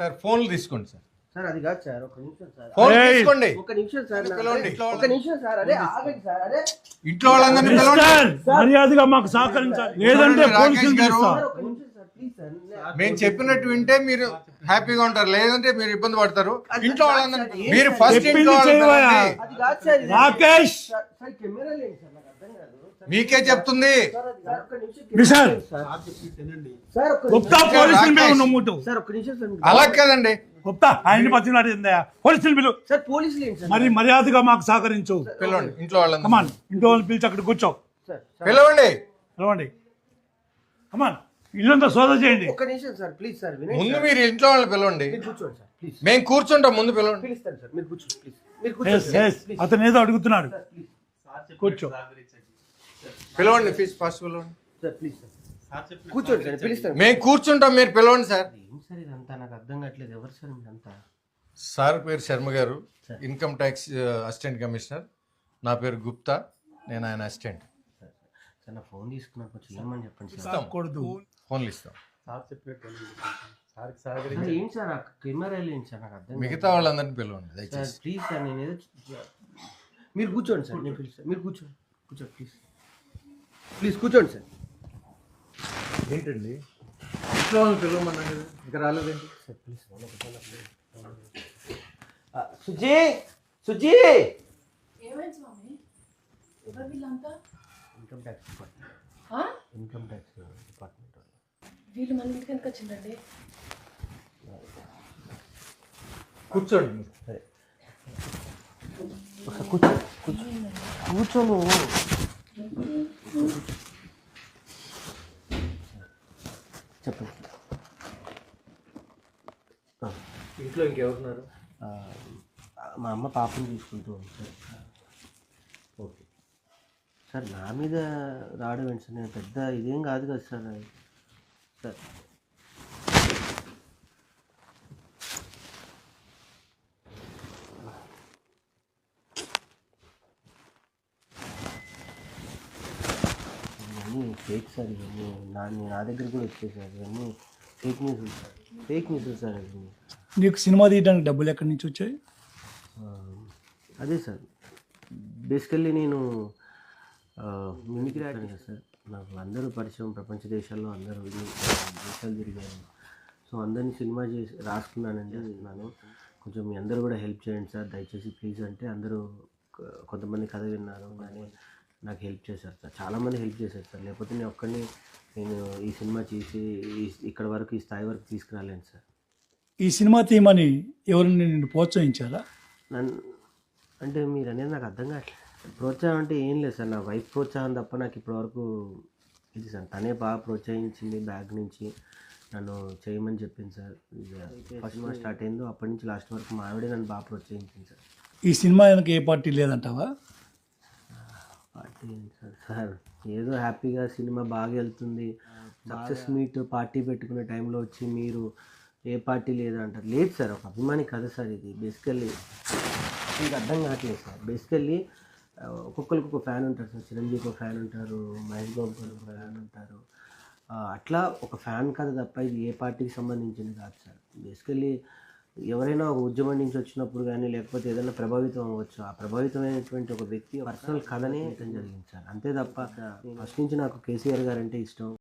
Sir ఫోన్లు తీసుకోండి sir. Sir అది కాదు సార్, ఒక నిమిషం సార్, ఫోన్ తీసుకోండి. ఒక నిమిషం సార్, పిలవండి. ఒక నిమిషం సార్, అరే ఆగండి సార్, అరే ఇంట్లో వాళ్ళందరినీ పిలవండి. మర్యాదగా మాకు సహకరించాలి, లేదంటే పోలీసులు పిలుస్తాం. సార్ ఒక నిమిషం సార్, ప్లీజ్ సార్. మేము చెప్పినట్టు వింటే మీరు హ్యాపీగా ఉంటారు, లేదంటే మీరు ఇబ్బంది పడతారు. ఇంట్లో వాళ్ళందరినీ మీరు ఫస్ట్ ఇంట్లో వాళ్ళని పిలవండి. అది కాదు సార్, ఇది రాకేష్ సార్, సార్ కెమెరా లేదు సార్, నాకు అర్థం కాదు సార్. మీకే చెప్తుంది. సార్ అది కాదు, ఒక్క నిమిషం విశాల్. సార్, సార్ ఒక్క గుప్తా నిమిషం పోలీసులు మేము నమ్ముతాం. సార్, ఒక్క నిమిషం సార్. అలా కదండి, గుప్తా ఆయన్ని పచ్చినాడు పోలీసులు పిలువు. సార్ పోలీసులు ఏంటి సార్? మరి మర్యాదగా మాకు సహకరించు. పిలవండి ఇంట్లో వాళ్ళందరినీ. కమాన్, ఇంట్లో వాళ్ళని పిలిచి అక్కడ కూర్చో. సార్, పిలవండి. పిలవండి. కమాన్, ఇల్లంతా సోదా చేయండి. ఒక్క నిమిషం సార్, ప్లీజ్ సార్, వినండి ముందు సార్. మీరు ఇంట్లో వాళ్ళని పిలవండి. మీరు కూర్చోండి సార్, ప్లీజ్. మేము కూర్చుంటాం, ముందు పిలవండి. పిలుస్తాను సార్, మీరు కూర్చోండి ప్లీజ్. మీరు ఎస్, కూర్చోండి ఎస్. అతను ఏదో అడుగుతున్నాడు, కూర్చో. పిలవండి ఫస్ట్ పిలవండి. సార్, ప్లీజ్ సార్, కూర్చోండి సార్, పిలుస్తాను. మేము కూర్చుంటాం, మీరు పిలవండి సార్. ఏం సార్ ఇదంతా, నాకు అర్థం కావట్లేదు. ఎవరు సార్ మీరంతా? సార్ పేరు శర్మ గారు, ఇన్కమ్ ట్యాక్స్ అసిస్టెంట్ కమిషనర్. నా పేరు గుప్తా, నేను ఆయన అసిస్టెంట్. సార్ నా ఫోన్ తీసుకున్నా, కొంచెం ఏమని చెప్పండి సార్. ఇస్తాం, కూడదు. ఫోన్లు ఇస్తాం. సార్ ఏం సార్, ఆ కెమెరాలు ఏంటి సార్, నాకు అర్థం మిగతా వాళ్ళందరినీ పిలవండి కాదు. సార్ దయచేసి. ప్లీజ్ సార్, నేను ఏదో మీరు కూర్చోండి సార్, నేను పిలుస్తాను. మీరు కూర్చోండి, కూర్చోండి ప్లీజ్, ప్లీజ్ కూర్చోండి సార్. ఏంటండి ఇంట్లో వాళ్ళని పిలవమన్నా కదా, ఇంకా రాలేదేంటి? Sir please Suji, Suji. ఏమైంది స్వామి? ఎవరు వీళ్ళంతా? ఇన్కమ్ ట్యాక్స్ డిపార్ట్మెంట్, ఆ? ఇన్కమ్ ట్యాక్స్ డిపార్ట్మెంట్ వాళ్ళు. వీళ్ళు మన ఇంటికి ఎందుకు వచ్చిందండి? కూర్చోండి మీరు. సరే ఒకసారి కూర్చో, కూర్చో, కూర్చోను. చెప్పండి. ఇంట్లో ఇంకెవరున్నారు? మా అమ్మ పాపని చూసుకుంటూ ఉంది సార్. ఓకే సార్ నా మీద రావడం ఏంటి సార్, నేను పెద్ద ఇదేం కాదు కదా సార్. సార్ ఇవన్నీ ఫేక్ సార్, ఇవన్నీ నా దగ్గర కూడా వచ్చాయి సార్. ఇవన్నీ fake news sir, fake news sir. ఇవన్నీ నీకు సినిమా తీయడానికి డబ్బులు ఎక్కడి నుంచి వచ్చాయి? అదే సార్, బేసికల్లీ నేను మిమిక్రీ యాక్టర్ కదా సార్. నాకు అందరూ పరిచయం, ప్రపంచ దేశాల్లో అందరూ దేశాలు తిరిగాను. సో అందరినీ సినిమా చేసి రాసుకున్నానండి నేను. కొంచెం మీ అందరూ కూడా హెల్ప్ చేయండి సార్ దయచేసి ప్లీజ్ అంటే అందరూ కొంతమంది కథ విన్నారు కానీ నాకు హెల్ప్ చేశారు సార్, చాలామంది హెల్ప్ చేశారు సార్. లేకపోతే నేను ఒక్కడిని నేను ఈ సినిమా చేసి ఇక్కడ వరకు, ఈ స్థాయి వరకు తీసుకురాలేను సార్. ఈ సినిమా తీయమని ఎవరిని నిన్ను ప్రోత్సహించారా? నన్ను అంటే మీరు అనేది నాకు అర్థం కావట్లేదు. ప్రోత్సాహం అంటే ఏం లేదు సార్, నా వైఫ్ ప్రోత్సాహం తప్ప నాకు ఇప్పటివరకు ఇది సార్. తనే బాగా ప్రోత్సహించింది, బ్యాగ్ నుంచి నన్ను చేయమని చెప్పింది సార్. ఫస్ట్ సినిమా స్టార్ట్ అయిందో అప్పటి నుంచి లాస్ట్ వరకు మా ఆవిడే నన్ను బాగా ప్రోత్సహించింది సార్. ఈ సినిమా వెనక ఏ పార్టీ లేదంటావా? పార్టీ ఏంటి సార్, సార్ ఏదో హ్యాపీగా సినిమా బాగా వెళ్తుంది, సక్సెస్ మీట్ పార్టీ పెట్టుకునే టైంలో వచ్చి మీరు ఏ పార్టీ లేదంటారు. లేదు సార్, ఒక అభిమాని కథ సార్ ఇది. బేసికల్లీ మీకు అర్థం కావట్లేదు సార్. బేసికల్లీ ఒక్కొక్కరికి ఒక ఫ్యాన్ ఉంటారు సార్. చిరంజీవి ఒక ఫ్యాన్ ఉంటారు, మహేష్ బాబు గారు ఒక ఫ్యాన్ ఉంటారు. అట్లా ఒక ఫ్యాన్ కథ తప్ప ఇది ఏ పార్టీకి సంబంధించింది కాదు సార్. బేసికల్లీ ఎవరైనా ఒక ఉద్యమం నుంచి వచ్చినప్పుడు కానీ లేకపోతే ఏదైనా ప్రభావితం అవ్వచ్చు, ఆ ప్రభావితమైనటువంటి ఒక వ్యక్తి పర్సనల్ కథనే జరిగింది సార్. అంతే తప్ప ఫస్ట్ నుంచి నాకు కేసీఆర్ గారు అంటే ఇష్టం.